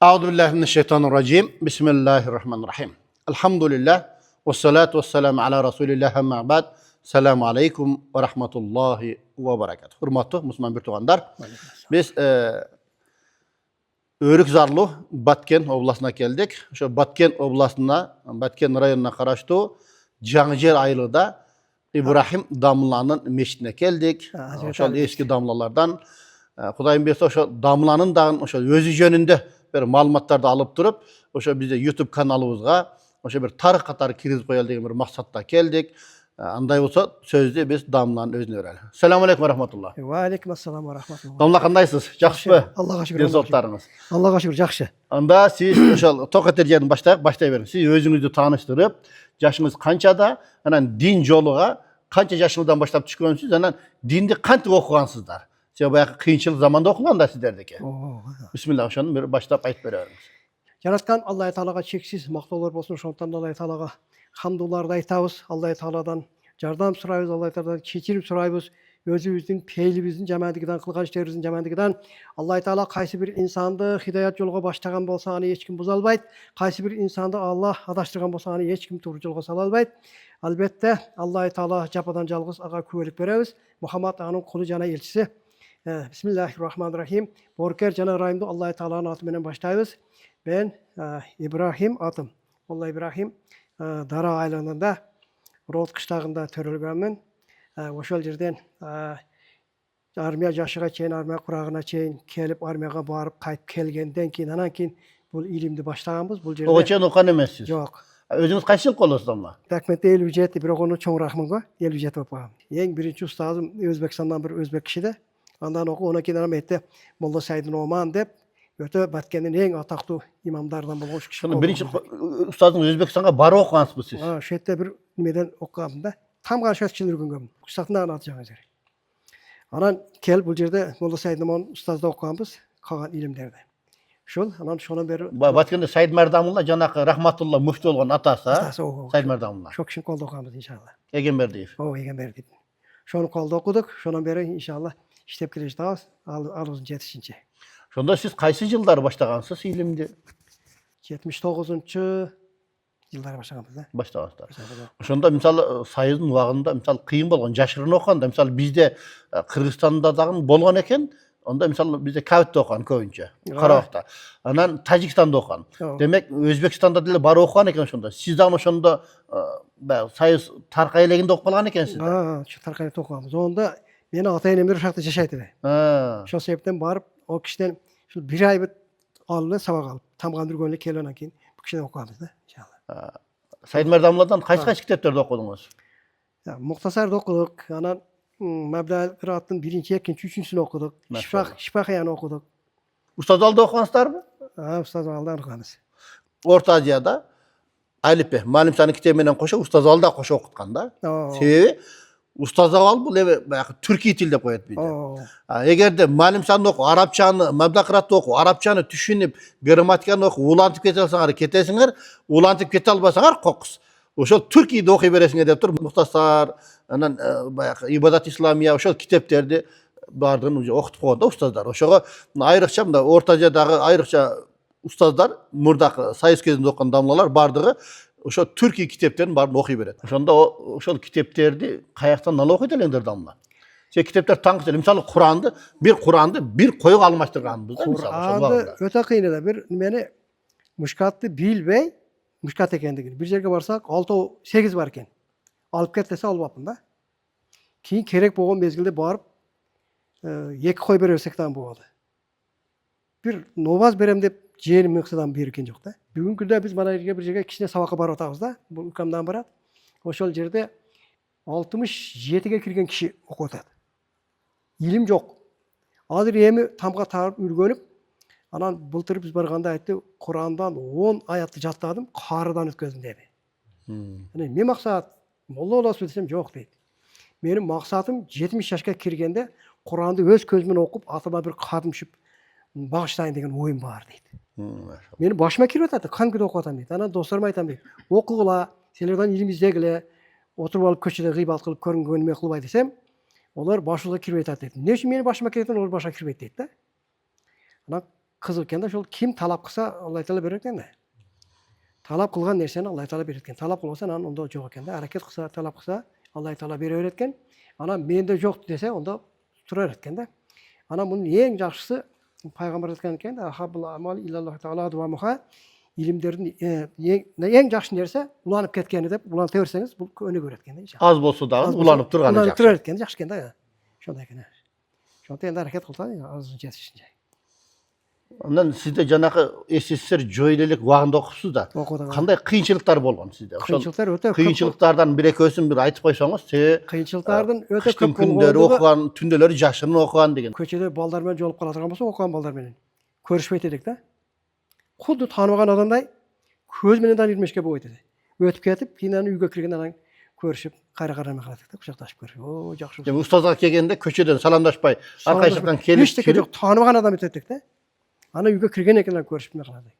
Euzubillahimineşşeytanirracim. Bismillahirrahmanirrahim. Elhamdülillah. Ve salatu ve selamu ala Resulillah amma ba'd. Selamu aleyküm ve rahmetullahi ve berekatuhu. Hurmatlı Müslüman bir tuğandar. Biz Örükzarlı Batken oblasına geldik. Şu Batken oblasına, Batken rayonuna karıştı. Canıjer aylıda İbrahim Damla'nın meşitine geldik. Şu eski damlalardan. Kudayım berse şu damlanın da şu özü jönünde bir malumatlarda alıp durup, şu bize YouTube kanalımızga şu bir tarih katarı kiriz koyalım degan bir maksatla geldik. Anday olsa sözde biz damlanın özünü öğrenelim. Selamun aleyküm ve rahmetullah. Ve aleyküm assalam ve rahmetullah. Damla kandaysız? Жақсы mı? Allah'a şükür. Денсаулықтарыңыз. Allah'a şükür, жақсы. Anda siz Tokat Ercan'ın başlayıverin. Siz özünüzü tanıştırıp, yaşınız kaçada, din yoluğa kaça yaşınızdan başlayıp çıkıyorsunuz, dinde kaç okuyansızlar? Size bayağı kıyınçılık zamanda okulan da sizlerdeki. Bismillah, şunu bir başlayıp ayıp veriyoruz. Yaratkan Allah-u Teala'ga çeksiz maqtaulар болсын, şondan Allah-u Teala'ga hamdulарды айтабыз. Allah-u Teala'dan жардам сұрайбыз, Allah-u Teala'dan kechirim сұрайбыз. Özümüzдің, peylibizдің жамандығынан, қылған іштеріміздің жамандығынан Allah-u Teala qayсы bir insanды hidayat yolға баштаған болса, аны ешкім бұза алмайды. Qayсы bir insanды Allah адаштырған болса, аны ешкім тура жолға сала алмайды. Albatta Allah-u Teala жападан жалғыз аға куәлік береміз. Мұхаммад ағаның құлы жана елшісі. Bismillahirrahmanirrahim. Borker Cenab-ı Rahim'de Allah-u Teala'nın adıyla başlayız. Ben İbrahim adım. Allah İbrahim Dara aylanında Rot kışlağında törülgenmin. Oşol жерден armiya yaşıga çeyin, armiya kurağına çeyin, kelip armiyaga barıp kayıp kelgenden keyin, anan keyin bu ilimdi başlaganбыз. Bu жерде. Oğaçan okan emesiz. Yok. Özünüz kaç yıl kolosuz ama? Takmetте 57, бирок onu çoğuraqmınга 57 болып қалғам. Ең birinci ustazım Özbekistan'dan bir Özbek kişi de. Ondan oku ona keyin aytты, Molla Saidin Oman dep, öte Batken'in en ataklı imamlardan bolgan kişi. Şunu birinci ustazınız Özbekistan'a barı okuyansız mı siz? Şu yerде bir nimeden okuğam da. Tam karşı kişiler görgöm. Kuşatından anlatacağım yer. Anan kel bu жерде Molla Saidin Oman ustazda okuğamız, kalan ilimlerde. Şol, anan şondan beri Batken'de Said Merdamulla Canakı Rahmatullah müftü olgan atası Said Merdamulla. Çok kişinin kolda okuğamız inşallah. Egenberdiyev. O Egenberdiyev. Şonu kolda okuduk. Şondan beri inşallah iştep kiriştağız. Alımızın yetişince. Şonda siz kaysı yıllar başlagansız ilimdi? 79-cu yıllara başlaganбыз da. Başlagansızlar. Şonda misal Said'in vagında misal kıyın bolgan, jaşırın okanda misal bizde Kırgızstanda dagın bolgan eken, onda misal bizde Kavit'te okan köpünçe, Karabak'ta. Anan Tacikstan'da okan. Demek Özbekistan'da dile bari okuyan eken şonda. Siz de şonda Said Tarkayleginde okup kalgan ekensiz. Şu Tarkayleginde okuganбыз. Onda meni ata-enem bir şakta yaşaydı. Şu sebepten barıp o kişiden şu bir ay alıp sabak alıp tam kandırgönle kelenen keyin bu kişiden okuganбыз da inşallah. Said Merdamulla'dan kaç kitaplarda okudunuz? Muhtasarda okuduk. Anan Mebla Kıraat'ın birinci, ikinci, üçüncüsünü okuduk. Şifahyanı okuduk. Ustaz Al'da okuyansızlar mı? Ustaz Al'da okuganбыз. Orta Asya'da Alipe, Malim Sani kitabıyla koşa Ustaz Al'da koşa okutkanda. Sebebi Ustaz Al bu Türkiye tilde koyat bizde. Eğer de Malim Sani oku, Arapçanı, Mebla Kıraat'ta oku, Arapçanı düşünüp, gramatikani oku, ulantıp ketesiniz, ulantıp kete albasanlar kokus. Oşol Türkiye'de okuy beresine dep tur. Muhtasar, anan ibadat İslamiya oşol kitaplarda bardığın okutup koydu ustazlar. Oşoga ayrıkça da Orta Asya'dagı ayrıkça ustazlar murdakı sayıs kezinde okuyan damlalar bardığı oşol Türkiye kitaplarını barını okuy beredi. Oşonda oşol kitaplardı kayaktan nala okuydu elender damla. Şey kitaplar tanqıç. Misal Kur'an'dı bir koyuq almaştırganбыз da misal. Kur'an'dı öte kıyını da bir meni muşkatты bilbey muşkat ekendigini. Bir жерге барсак 6-8 бар екен. Алып кет десе албаппын да. Кейін керек болған мезгілде барып, 2 қой бере берсек тагы болады. Bir novaz berem деп жиеним мыксадан берген жоқ да. Бүгүнкү күндө биз мына жерге bir жерге кичине сабакка барып атабыз да. Бул укамдан барат. Ошол жерде 67-ге кирген киши окуп атат. Илим жок. Азыр эми тамга тарып үргөнүп, anan былтыр биз барганда айтты, Kur'an'dan 10 ayatты жаттадым, карыдан өткөздүм деди. Мен максат молла болосузбу десем, жок дейт. Менин максатым 70 жашка киргенде Kur'an'ды өз көзүмөн окуп, атыма bir кадым түшүп, багыштайын деген оюм бар дейт. Менин башыма кирип атат, кандайда окуп атам дейт. Анан досторума айтам дейт, окугула, силерден илим издегиле, отуруп алып көчөдө гыйбат кылып көрүнгөн эме кылбай десем, олар башыбызга кирбей атат дейт. Эмне үчүн менин башыма кирет, олар башыма кирбейт дейт да. Анан қызық екен да, сол ким талап қылса, Алла Тағала берер екен да. Талап қылған нәрсені Алла Тағала береді екен. Талап қылмаса, анан онда жоқ екен да. Әрекет қылса, талап қылса, Алла Тағала бере береді екен. Ана менде жоқ десе, онда тұрар екен да. Ана бұның ең жақсысы пайғамбар айтқан екен да, ахаббул амал илаллахи тағала дуамуха, илімдердің ең жақсы нәрсе уланып кеткені деп, уланыта берсеңіз, бұл көне көреді екен да. Аз болса да уланып тұрғаны Уланып жақсы. тұрар екен, жақсы екен да. Сондай екен. Сонда енді әрекет қылса, азын жетішінше. Ondan sizde жаңағы СССР жойылылық уағында оқыпсыз да. Қандай қиыншылықтар болған сізде? Қиыншылықтар өте көп. Қиыншылықтардан бір екеуісін бір айтып қойсаңыз, қиыншылықтардың өте көп күндері оқыған, түнделері жашырын оқыған деген. Көшеде балдармен жолып қалатырған болса, оқыған балдармен көріспей едік та. Құдды танымаған адамдай көзменен танылмешке болып етеді. Өтіп кетіп, кейін үйге кірген адам көрісіп, қайра-қарамай қаладық та, құшақтасып көріп. О, жақсы. Ұстазға келгенде көшеден саламдашпай, арқайшықтан келіп танымаған адам етедік та. Ана үйге кірген екен көрісіп не қылады.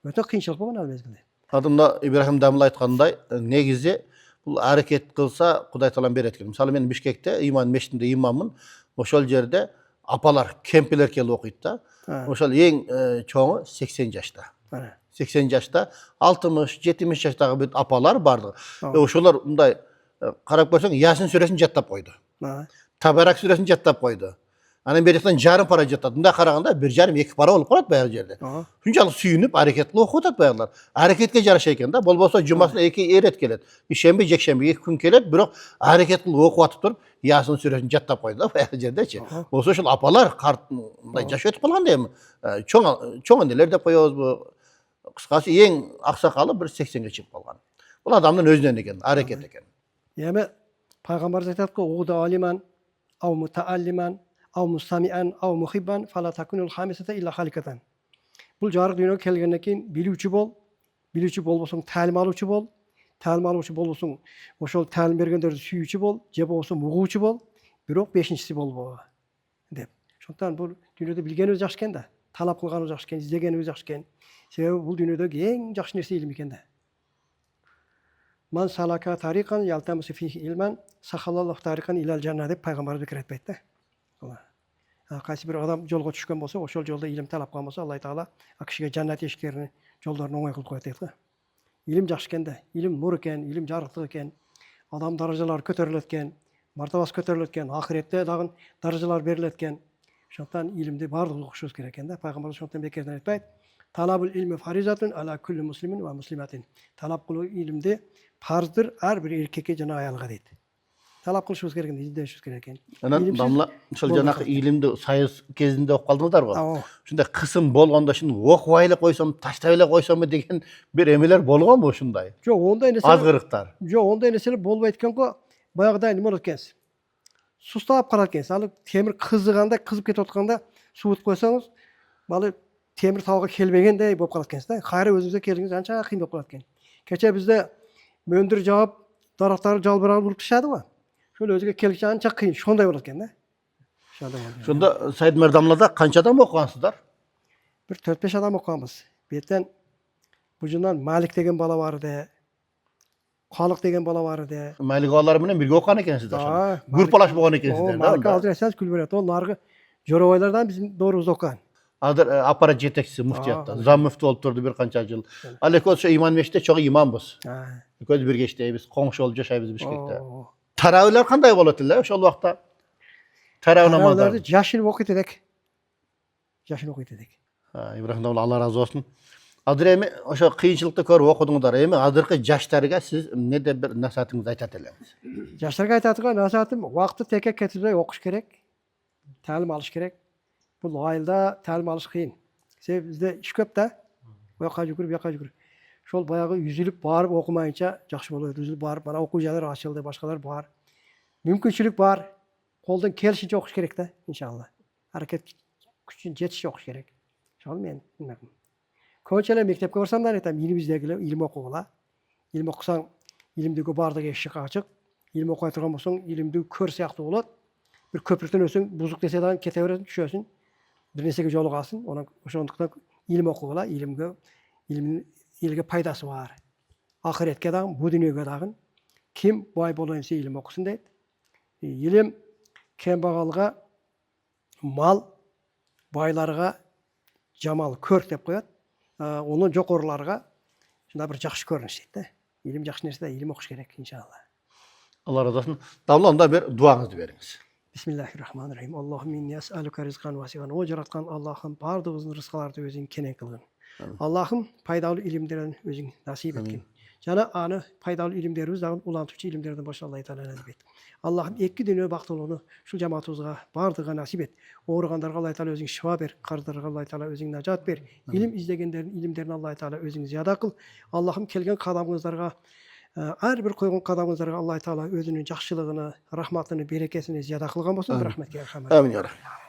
Өте қиыншылық болған ал мезгілде. Адамда Ибрахим Дамыл айтқандай, негізде бұл әрекет қылса Құдай Тағала береді екен. Мысалы мен Бішкекте иман мешітінде имаммын. Ошол жерде апалар, кемпелер келіп оқиды да. Ошол ең чоңы 80 жашта. 80 жашта, 60-70 жаштағы бүт апалар барды. Ошолар мындай қарап көрсең, Ясин сүресін жаттап қойды. Табарак сүресін жаттап қойды. Анан бер жақтан жарым пара жатады. Мында қарағанда 1,5-2 пара болып қалады баяғы жерде. Шунчалық сүйініп, әрекет қылып оқып жатады баяғылар. Әрекетке жараша екен да. Болбосо жұмасына 2 рет келеді. Ишембе, жексенбе 2 күн келеді, бирок әрекет қылып оқып атып тұрып, Ясын сүресін жаттап қойды да баяғы жердечи. Болсо ошол апалар мындай жаш өтүп калган дейм. Чоң энелер деп коебузбу. Кыскасы ең аксакалы 180ге чыгып калган. Бул адамдын өзүнөн экен, аракет экен. Эми пайгамбарыбыз айтат го, "Угда алиман, ау мутааллиман, ау мустамиан, ау мухиббан, фала такунул хамисата илла халикатан." Бул жарык дүйнөгө келгенден кийин билүүчү бол, билүүчү болбосоң таалим алуучу бол, таалим алуучу болбосоң ошол таалим бергендерди сүйүүчү бол, же болбосо угуучу бол, бирок бешинчиси болбо деп. Ошондон бул дүйнөдө билгенибиз жакшы экен да, талап кылганыбыз жакшы экен, издегенибиз жакшы экен. Себеби бул дүйнөдөгү эң жакшы нерсе илим экен да. Ман салака тарикан ялтамусу фихи илман, сахалаллаху тарикан илал жанна деп пайгамбарыбыз бекер айтпайт да. Кайсы бир адам жолго түшкөн болсо, ошол жолдо илим талап кылган болсо, Алла Таала кишиге жаннат эшиктерин, жолдорун оңой кылып коет дейт го. Илим жакшы экен да, илим нур экен, илим жарыктык экен, адам даражалары көтөрүлөт экен, мартабасы көтөрүлөт экен, ахиретте дагы даражалар берилет экен. Ошондон илимди баардыгыбыз окушубуз керек экен да. Пайгамбарыбыз ошондон бекерден айтпайт. Талабул илми фаризатун ала кулли муслимин ва муслиматин. Талап кылуу илимди парздыр ар бир эркекке жана аялга дейт. Талап кылышыбыз керек экен, издешибиз керек экен. Анан дамла ошол жанакы илимди сайыз кезинде окуп калдыңыздар го. Ушундай кысым болгондо шуну окубай эле койсом, таштап эле койсомбу деген бир эмелер болгонбу ушундай? Жок, ондай нерсе. Азгырыктар. Жок, ондай нерселер болбойт экен го. Баягыдай неме болот экенсиз. Сустап калат экенсиз. Ал темир кызыганда, кызып кетип атканда суутуп койсоңуз, балы темир табага келбегендей болуп калат экенсиз да. Кайра өзүңүзгө келгениңиз анча кыйын болуп калат экен. Кече бизде мөндүр жаап, дарактарды жалбырагып уруп ташады го. Şöyle özüge kelişe anca kıyın. Şonday olur eкен да. Şunda Said Merdamla'da kança adam okugansızlar? Bir 4-5 adam okuganбыз. Беттен бужунан Малик деген бала бар edi. Калык деген бала бар edi. Malik ağaları менен birge okugan ekensizler. Grupalaş bolgan ekensizler. Малик азыр эсес күл берет. Ол наргы Жоробайлардан биздин доорубузда окуган. Азыр аппарат жетекчиси муфтиятта. Зам муфти болуп турду bir канча жыл. Ал экөөбүз ошо иман мешитте чогуу имамбыз. Экөөбүз бирге иштейбиз. Коңшу болуп жашайбыз Бишкекте. Таравилер кандай болот эле ошол убакта? Тарав намаздары жашын окуйт эдик. Жашын окуйт эдик. Ибрахим Дамыл Алла разы болсун. Азыр эми ошо кыйынчылыкты көрүп окудуңуздар. Эми азыркы жаштарга сиз эмнеде бир насаатыңызды айтат элеңиз? Жаштарга айтатыган насаатым убакытты текке кетирбей окуш керек. Таалим алыш керек. Бул айылда таалим алыш кыйын. Себеби бизде иш көп да. Буяка жүгүр, буяка жүгүр. Шол баягы үзүлүп барып окумайынча жакшы болот. Үзүлүп барып, мана окуу жайлар ачылды, башкалар бар. Мүмкүнчүлүк бар. Колдон келишинче окуш керек да, иншалла. Аракет күчүн жетишче окуш керек. Ошол мен билмейм. Көбүнчө эле мектепке барсам да айтам, илимиздеги илим окугула. Илим окусаң, илимдеги баардык эшик ачык. Илим окуй турган болсоң, илимди көр сыяктуу болот. Бир көпүртөн өсөң, бузук десе дагы кете бересиң, түшөсүң. Бир нерсеге жолугасың. Ошондуктан илим окугула, илимге пайдасы бар. Ахиретке дагы, бу дүйнөгө дагы ким бай болоюн десе илим окусун дейт. Илим кембагалга, мал, байларга жамал көрк деп коет. Onun жокорларга шундай бир жакшы көрүнүш дейт да. Илим жакшы нерсе, илим окуш керек иншалла. Allah razı olsun. Davla onda bir duanızı veriniz. Bismillahirrahmanirrahim. Allahümme inni es'aluka rizqan vasi'an. O jaratkan Allah'ım bardığımızın rızkılarda özün kenen kılgın. Allah'ım faydalı ilimlerin özün nasip etkin. Jana anı faydalı ilimlerimiz dağın ulantıcı ilimlerden başta Allah-u Teala nasip et. Allah'ım iki dünya baktılığını şu cemaatımıza bardığa nasip et. Oğurganlarga Allah-u Teala özün şifa ber. Kardarga Allah-u Teala özün nacat ber. İlim izlegenlerin ilimlerini Allah-u Teala özün ziyada kıl. Allah'ım kelgen kadamızlarga her bir koygun kadamızlarga Allah-u Teala özünün jakşılığını, rahmatını, berekesini ziyada kılgan bolsun. Rahmetke erhamet. Amin ya Rabbi.